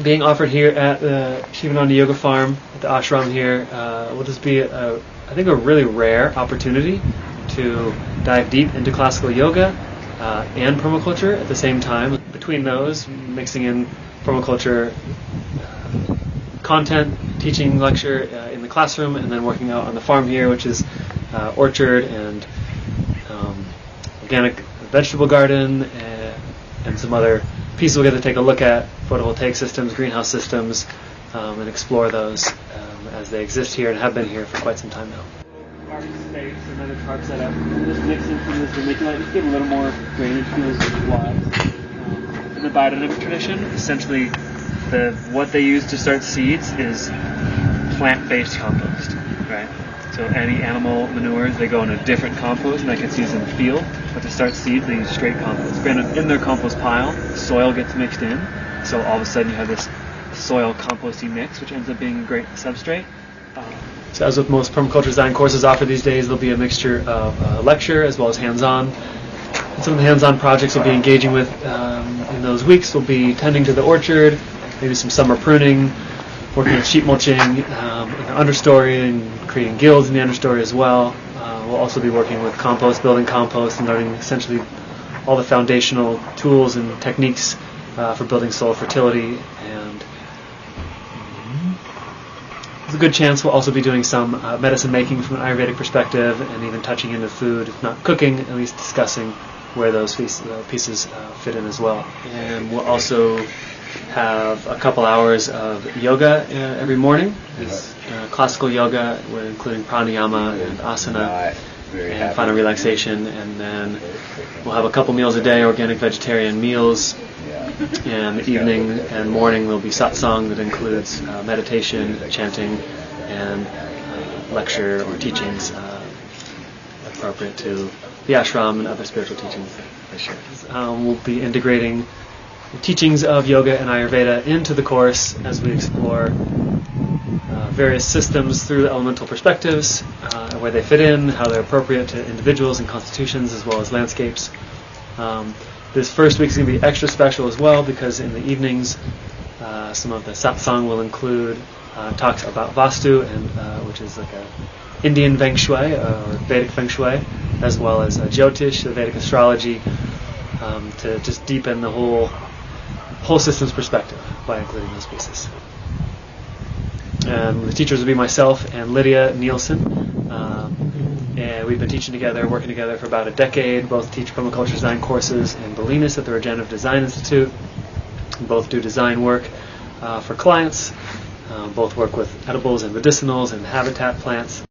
being offered here at the Sivananda Yoga Farm at the Ashram here will just be, I think, a really rare opportunity to dive deep into classical yoga and permaculture at the same time. Between those, mixing in permaculture content, teaching lecture in the classroom, and then working out on the farm here, which is orchard and organic vegetable garden and some other pieces we'll get to take a look at, photovoltaic systems, greenhouse systems, and explore those as they exist here and have been here for quite some time now. Tarp space, another tarp setup. Just mix in some of this vermiculite, just give a little more drainage to those plots. In the biodynamic tradition, essentially what they use to start seeds is plant-based compost, right? So any animal manures, they go in a different compost, and that gets used in the field. But to start seeds, they use straight compost. Granted, in their compost pile, soil gets mixed in, so all of a sudden you have this soil composting mix, which ends up being a great substrate. So as with most permaculture design courses offered these days, there'll be a mixture of lecture as well as hands-on. And some of the hands-on projects we'll be engaging with in those weeks will be tending to the orchard, maybe some summer pruning, working with sheep mulching in the understory and creating guilds in the understory as well. We'll also be working with compost, building compost, and learning essentially all the foundational tools and techniques for building soil fertility. And there's a good chance we'll also be doing some medicine making from an Ayurvedic perspective, and even touching into food, if not cooking, at least discussing where those pieces fit in as well. And we'll also have a couple hours of yoga every morning. It's classical yoga, we're including pranayama and asana and final relaxation, and then we'll have a couple meals a day, organic vegetarian meals, and the evening and morning there'll be satsang that includes meditation, chanting, and lecture or teachings appropriate to the ashram and other spiritual teachings that I share. We'll be integrating the teachings of Yoga and Ayurveda into the course as we explore various systems through elemental perspectives, where they fit in, how they're appropriate to individuals and constitutions as well as landscapes. This first week is going to be extra special as well because in the evenings some of the satsang will include talks about Vastu, and which is like a Indian Feng Shui or Vedic Feng Shui, as well as Jyotish, the Vedic astrology, to just deepen the whole system's perspective by including those pieces. And the teachers will be myself and Lydia Nielsen. And we've been teaching together, working together for about a decade. Both teach permaculture design courses in Bolinas at the Regenerative Design Institute. Both do design work for clients. Both work with edibles and medicinals and habitat plants.